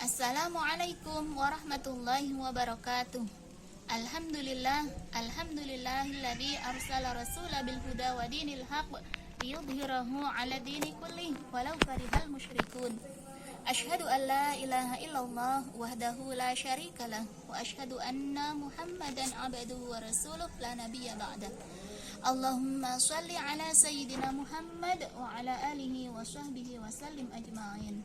Assalamualaikum warahmatullahi wabarakatuh. Alhamdulillahilladzi arsala rasula bil huda wa dinil haqq liyudhhirahu 'ala dini kullih walau karihal musyrikun. Asyhadu an la ilaha illallah wahdahu la syarikalah wa asyhadu anna Muhammadan 'abduhu wa rasuluh la nabiyya ba'dah. Allahumma shalli 'ala sayyidina Muhammad wa 'ala alihi wa sahbihi wa sallim ajma'in.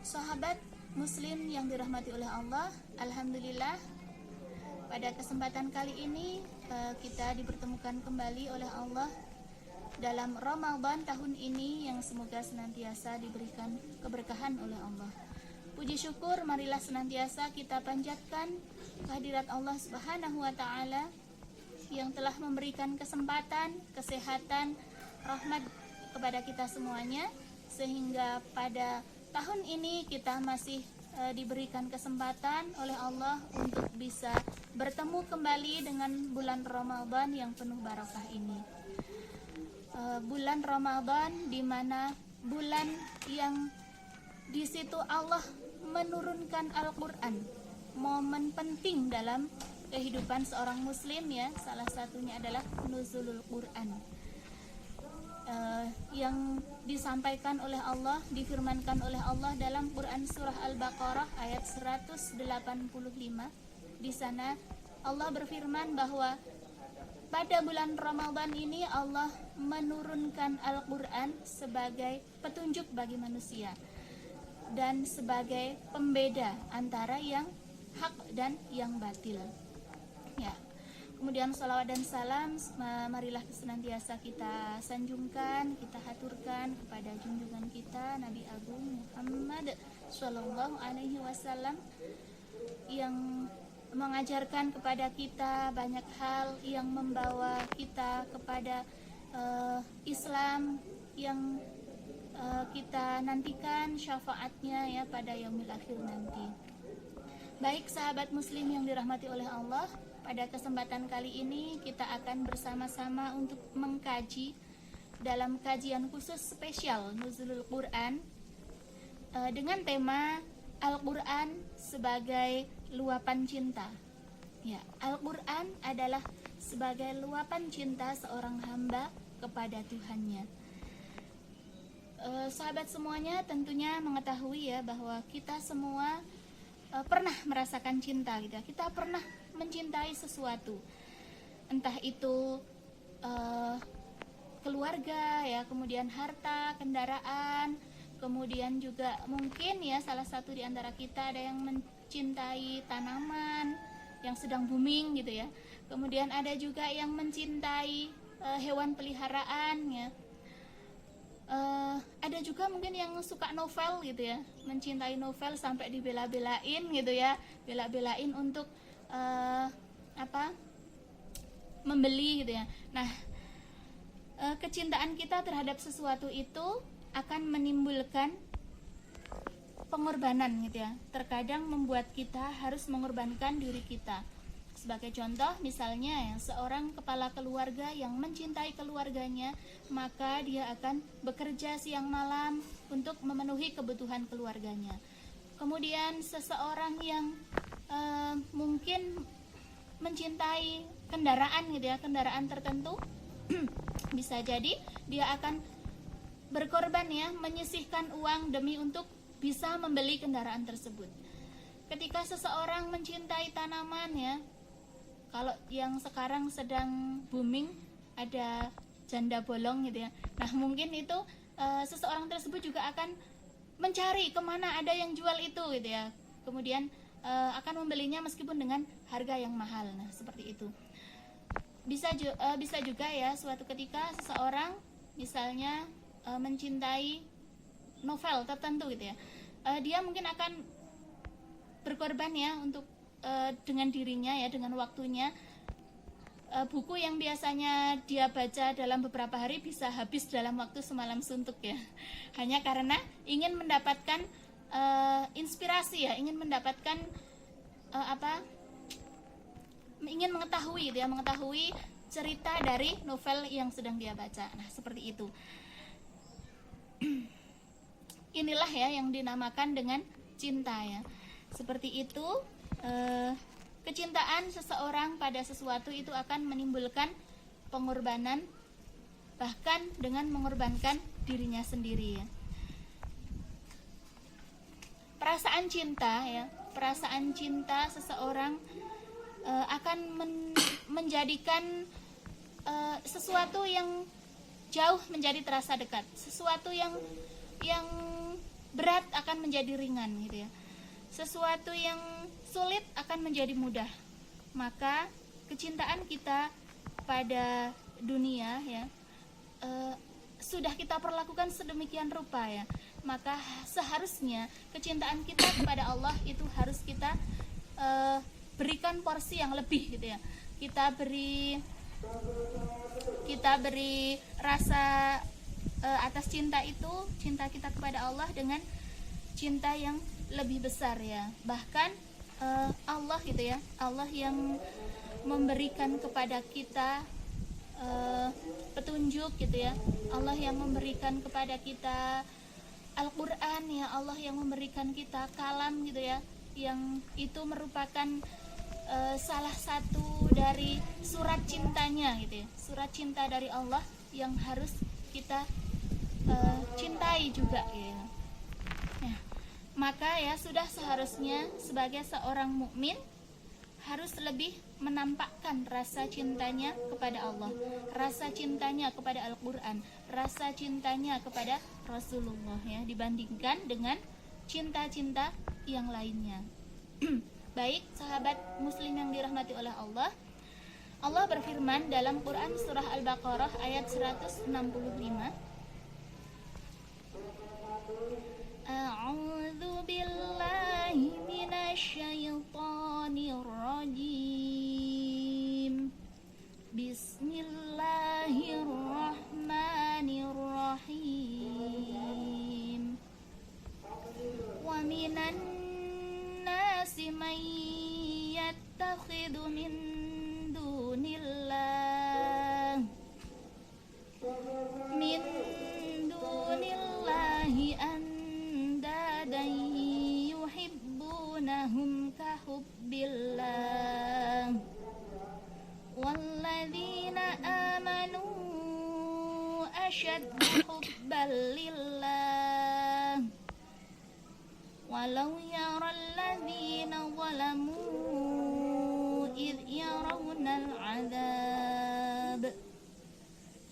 Sahabat muslim yang dirahmati oleh Allah, alhamdulillah pada kesempatan kali ini kita dipertemukan kembali oleh Allah dalam Ramadan tahun ini yang semoga senantiasa diberikan keberkahan oleh Allah. Puji syukur marilah senantiasa kita panjatkan kehadirat Allah Subhanahu wa taala yang telah memberikan kesempatan, kesehatan, rahmat kepada kita semuanya, sehingga pada tahun ini kita masih diberikan kesempatan oleh Allah untuk bisa bertemu kembali dengan bulan Ramadan yang penuh barakah ini. Bulan Ramadan di mana bulan yang di situ Allah menurunkan Al-Qur'an, momen penting dalam kehidupan seorang muslim ya, salah satunya adalah nuzulul Qur'an. Yang disampaikan oleh Allah, difirmankan oleh Allah dalam Quran surah Al-Baqarah ayat 185. Di sana Allah berfirman bahwa pada bulan Ramadan ini Allah menurunkan Al-Quran sebagai petunjuk bagi manusia dan sebagai pembeda antara yang hak dan yang batil. Ya. Kemudian salawat dan salam marilah senantiasa kita sanjungkan, kita haturkan kepada junjungan kita Nabi Agung Muhammad Sallallahu Alaihi Wasallam yang mengajarkan kepada kita banyak hal yang membawa kita kepada Islam yang kita nantikan syafaatnya ya pada yaumil akhir nanti. Baik sahabat muslim yang dirahmati oleh Allah, pada kesempatan kali ini kita akan bersama-sama untuk mengkaji dalam kajian khusus spesial Nuzulul Quran dengan tema Al-Quran sebagai luapan cinta. Ya, Al-Quran adalah sebagai luapan cinta seorang hamba kepada Tuhannya. Sahabat semuanya tentunya mengetahui ya bahwa kita semua pernah merasakan cinta gitu. Kita pernah mencintai sesuatu, entah itu keluarga ya, kemudian harta, kendaraan, kemudian juga mungkin ya salah satu di antara kita ada yang mencintai tanaman yang sedang booming gitu ya. Kemudian ada juga yang mencintai hewan peliharaan ya. Ada juga mungkin yang suka novel gitu ya, mencintai novel sampai dibela-belain gitu ya, bela-belain untuk membeli gitu ya. Nah, kecintaan kita terhadap sesuatu itu akan menimbulkan pengorbanan gitu ya. Terkadang membuat kita harus mengorbankan diri kita. Sebagai contoh misalnya ya, seorang kepala keluarga yang mencintai keluarganya, maka dia akan bekerja siang malam untuk memenuhi kebutuhan keluarganya. Kemudian seseorang yang mungkin mencintai kendaraan gitu ya, kendaraan tertentu bisa jadi dia akan berkorban ya, menyisihkan uang demi untuk bisa membeli kendaraan tersebut. Ketika seseorang mencintai tanaman ya, kalau yang sekarang sedang booming ada janda bolong gitu ya, nah mungkin itu seseorang tersebut juga akan mencari kemana ada yang jual itu gitu ya, kemudian akan membelinya meskipun dengan harga yang mahal. Nah seperti itu. Bisa juga ya suatu ketika seseorang misalnya mencintai novel tertentu gitu ya, dia mungkin akan berkorban ya untuk dengan dirinya ya, dengan waktunya. Buku yang biasanya dia baca dalam beberapa hari bisa habis dalam waktu semalam suntuk ya, hanya karena ingin mendapatkan inspirasi ya, ingin mendapatkan ingin mengetahui gitu ya, mengetahui cerita dari novel yang sedang dia baca. Nah seperti itu. Inilah ya yang dinamakan dengan cinta ya. Seperti itu, kecintaan seseorang pada sesuatu itu akan menimbulkan pengorbanan, bahkan dengan mengorbankan dirinya sendiri ya. Perasaan cinta ya, perasaan cinta seseorang akan menjadikan sesuatu yang jauh menjadi terasa dekat, sesuatu yang berat akan menjadi ringan gitu ya, sesuatu yang sulit akan menjadi mudah. Maka kecintaan kita pada dunia ya sudah kita perlakukan sedemikian rupa ya, maka seharusnya kecintaan kita kepada Allah itu harus kita berikan porsi yang lebih gitu ya. Kita beri rasa atas cinta itu, cinta kita kepada Allah dengan cinta yang lebih besar ya. Bahkan Allah gitu ya, Allah yang memberikan kepada kita petunjuk gitu ya, Allah yang memberikan kepada kita Al-Quran ya, Allah yang memberikan kita kalam gitu ya, yang itu merupakan salah satu dari surat cintanya gitu ya, surat cinta dari Allah yang harus kita cintai juga gitu. Ya, maka ya sudah seharusnya sebagai seorang mukmin harus lebih menampakkan rasa cintanya kepada Allah, rasa cintanya kepada Al-Quran, rasa cintanya kepada Rasulullah ya, dibandingkan dengan cinta-cinta yang lainnya. Baik sahabat muslim yang dirahmati oleh Allah, Allah berfirman dalam Quran surah Al-Baqarah ayat 165, A'udzu billahi minasyaitonir rajim. Bismillahirrahmanirrahim. Wa minan nasi man yattakhidhu min dunillahi andadan yuhibbunahum kahubbillah walladzina amanu ashaddu hubban lillah walau yaral ladzina zalamu idh yarawnal adzab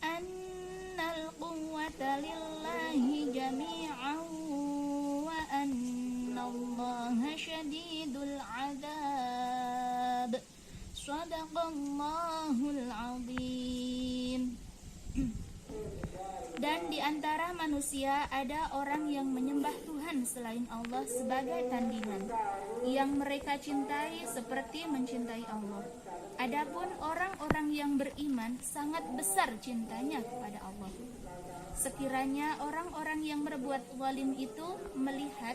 annal quwwata lillahi jami'an wa annallaha syadidul adzab. Shadaqallahul azim. Dan di antara manusia ada orang yang menyembah Tuhan selain Allah sebagai tandingan, yang mereka cintai seperti mencintai Allah. Adapun orang-orang yang beriman sangat besar cintanya kepada Allah. Sekiranya orang-orang yang berbuat zalim itu mereka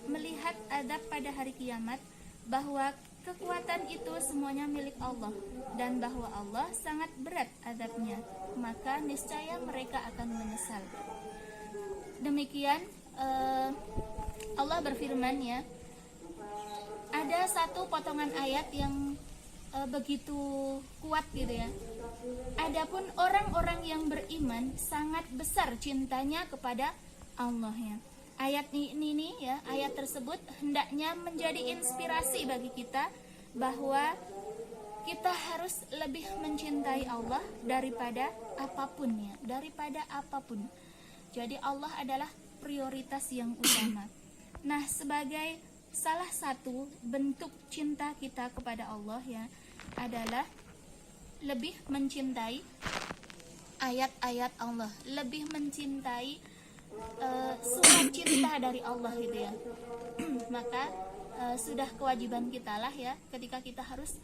melihat adab pada hari kiamat, bahwa kekuatan itu semuanya milik Allah dan bahwa Allah sangat berat adabnya, maka niscaya mereka akan menyesal. Demikian Allah berfirman ya. Ada satu potongan ayat yang begitu kuat gitu ya. Adapun orang-orang yang beriman sangat besar cintanya kepada Allah ya. Ayat ini ya, ayat tersebut hendaknya menjadi inspirasi bagi kita bahwa kita harus lebih mencintai Allah daripada apapun ya, daripada apapun. Jadi Allah adalah prioritas yang utama. Nah, sebagai salah satu bentuk cinta kita kepada Allah ya adalah lebih mencintai ayat-ayat Allah, lebih mencintai surat cinta dari Allah gitu ya. Maka sudah kewajiban kita lah ya ketika kita harus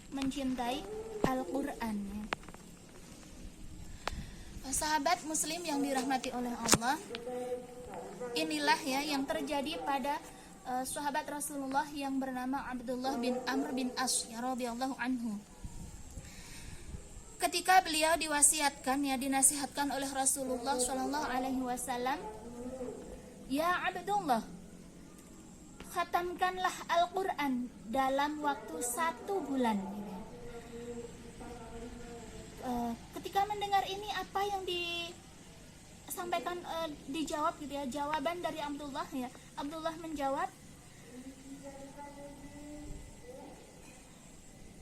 mencintai Al-Quran ya. Sahabat muslim yang dirahmati oleh Allah, inilah ya yang terjadi pada sahabat Rasulullah yang bernama Abdullah bin Amr bin As ya radhiyallahu anhu. Ketika beliau diwasiatkan ya, dinasihatkan oleh Rasulullah Shallallahu Alaihi Wasallam, ya Abdullah, khatamkanlah Al-Quran dalam waktu 1 bulan. Ketika mendengar ini, apa yang disampaikan, dijawab gitu ya, jawaban dari Abdullah ya. Abdullah menjawab,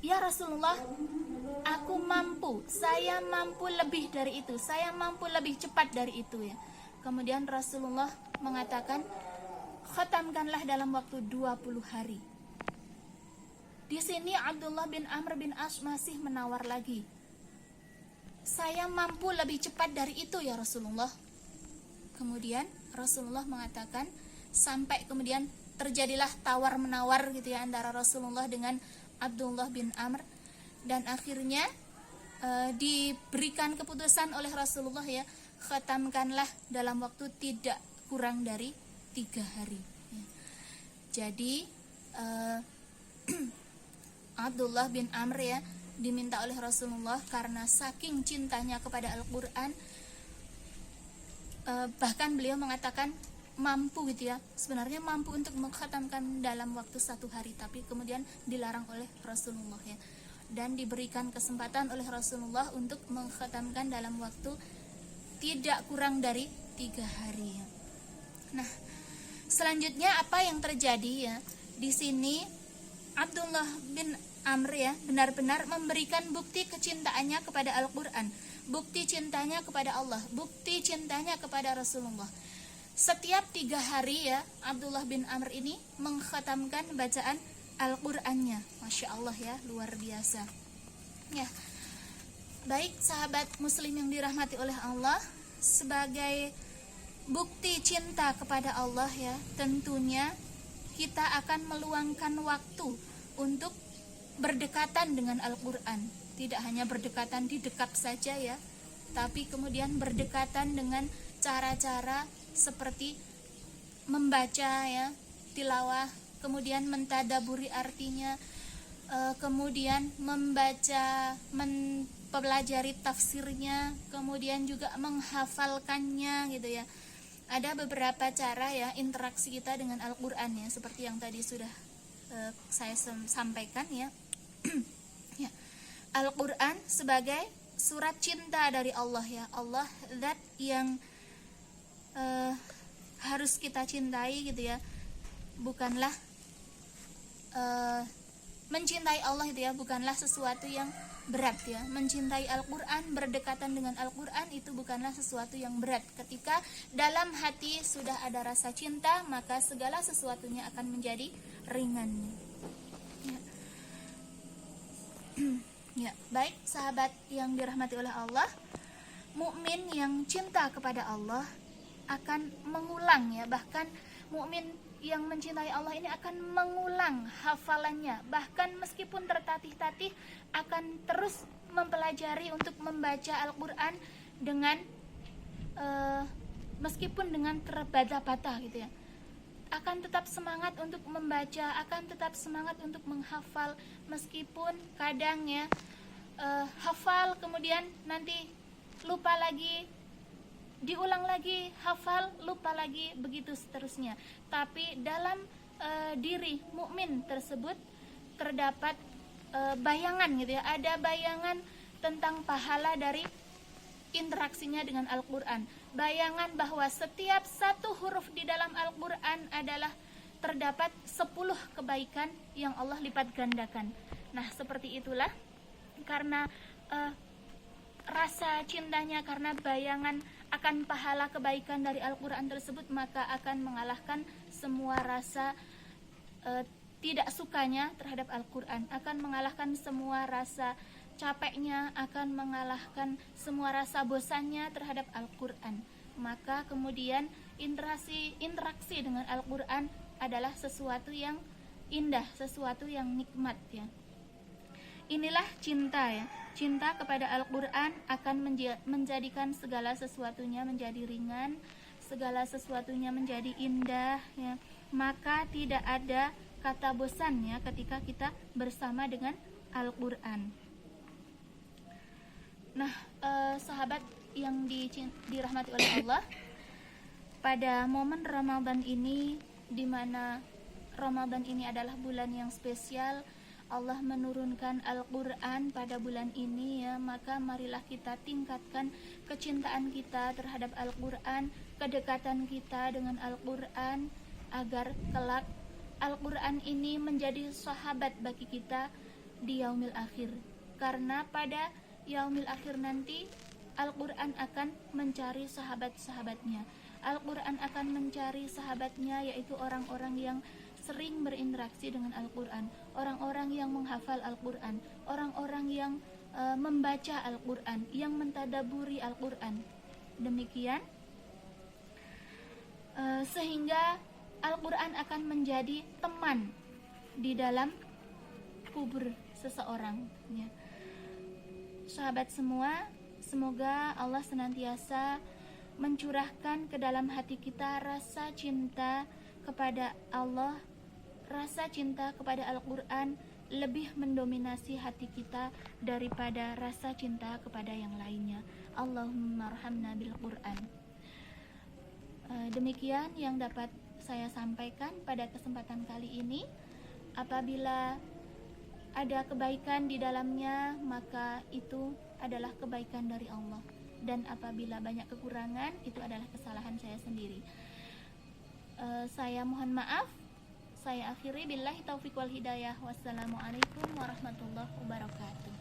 ya Rasulullah, aku mampu, saya mampu lebih dari itu, saya mampu lebih cepat dari itu ya. Kemudian Rasulullah mengatakan, khatamkanlah dalam waktu 20 hari. Di sini Abdullah bin Amr bin As masih menawar lagi, saya mampu lebih cepat dari itu ya Rasulullah. Kemudian Rasulullah mengatakan, sampai kemudian terjadilah tawar menawar gitu ya antara Rasulullah dengan Abdullah bin Amr, dan akhirnya diberikan keputusan oleh Rasulullah ya, khatamkanlah dalam waktu tidak kurang dari 3 hari ya. Jadi Abdullah bin Amr ya diminta oleh Rasulullah karena saking cintanya kepada Al-Quran, bahkan beliau mengatakan mampu gitu ya, sebenarnya mampu untuk mengkhatamkan dalam waktu 1 hari, tapi kemudian dilarang oleh Rasulullah ya, dan diberikan kesempatan oleh Rasulullah untuk mengkhatamkan dalam waktu tidak kurang dari 3 hari ya. Nah, selanjutnya apa yang terjadi ya? Di sini Abdullah bin Amr ya benar-benar memberikan bukti kecintaannya kepada Al-Quran, bukti cintanya kepada Allah, bukti cintanya kepada Rasulullah. Setiap 3 hari ya, Abdullah bin Amr ini mengkhatamkan bacaan Al-Qurannya. Masya Allah ya, luar biasa ya. Baik sahabat muslim yang dirahmati oleh Allah, sebagai bukti cinta kepada Allah ya, tentunya kita akan meluangkan waktu untuk berdekatan dengan Al-Quran. Tidak hanya berdekatan di dekat saja ya, tapi kemudian berdekatan dengan cara-cara seperti membaca ya, tilawah, kemudian mentadaburi artinya, kemudian membaca, mempelajari tafsirnya, kemudian juga menghafalkannya gitu ya. Ada beberapa cara ya interaksi kita dengan Al-Quran ya, seperti yang tadi sudah saya sampaikan ya. Ya. Al-Quran sebagai surat cinta dari Allah ya. Allah zat yang harus kita cintai gitu ya. Bukanlah mencintai Allah itu ya, bukanlah sesuatu yang berat ya. Mencintai Al-Quran, berdekatan dengan Al-Quran itu bukanlah sesuatu yang berat. Ketika dalam hati sudah ada rasa cinta, maka segala sesuatunya akan menjadi ringan ya. Ya, baik sahabat yang dirahmati oleh Allah, mukmin yang cinta kepada Allah akan mengulang ya, bahkan mukmin yang mencintai Allah ini akan mengulang hafalannya, bahkan meskipun tertatih-tatih akan terus mempelajari untuk membaca Al-Quran dengan meskipun dengan terbata-bata gitu ya, akan tetap semangat untuk membaca, akan tetap semangat untuk menghafal, meskipun kadang ya hafal kemudian nanti lupa lagi, diulang lagi, hafal, lupa lagi, begitu seterusnya. Tapi dalam diri mukmin tersebut terdapat bayangan gitu ya, ada bayangan tentang pahala dari interaksinya dengan Al-Quran. Bayangan bahwa setiap satu huruf di dalam Al-Quran adalah terdapat 10 kebaikan yang Allah lipat gandakan. Nah, seperti itulah, karena rasa cintanya, karena bayangan akan pahala kebaikan dari Al-Quran tersebut, maka akan mengalahkan semua rasa tidak sukanya terhadap Al-Quran, akan mengalahkan semua rasa capeknya, akan mengalahkan semua rasa bosannya terhadap Al-Quran. Maka kemudian interaksi dengan Al-Quran adalah sesuatu yang indah, sesuatu yang nikmat ya. Inilah cinta ya. Cinta kepada Al-Quran akan menjadikan segala sesuatunya menjadi ringan, segala sesuatunya menjadi indah ya. Maka tidak ada kata bosan ya ketika kita bersama dengan Al-Quran. Nah, sahabat yang dirahmati oleh Allah, pada momen Ramadan ini di mana Ramadan ini adalah bulan yang spesial. Allah menurunkan Al-Quran pada bulan ini ya, maka marilah kita tingkatkan kecintaan kita terhadap Al-Quran, kedekatan kita dengan Al-Quran, agar kelak Al-Quran ini menjadi sahabat bagi kita di yaumil akhir. Karena pada yaumil akhir nanti Al-Quran akan mencari sahabat-sahabatnya. Al-Quran akan mencari sahabatnya, yaitu orang-orang yang sering berinteraksi dengan Al-Quran, orang-orang yang menghafal Al-Quran, orang-orang yang membaca Al-Quran, yang mentadaburi Al-Quran. Demikian sehingga Al-Quran akan menjadi teman di dalam kubur seseorang ya. Sahabat semua, semoga Allah senantiasa mencurahkan ke dalam hati kita rasa cinta kepada Allah, rasa cinta kepada Al-Quran lebih mendominasi hati kita daripada rasa cinta kepada yang lainnya. Allahumma arhamna bil Quran. Demikian yang dapat saya sampaikan pada kesempatan kali ini. Apabila ada kebaikan di dalamnya, maka itu adalah kebaikan dari Allah, dan apabila banyak kekurangan, itu adalah kesalahan saya sendiri. Saya mohon maaf. Saya akhiri, billahi taufiq wal hidayah. Wassalamualaikum warahmatullahi wabarakatuh.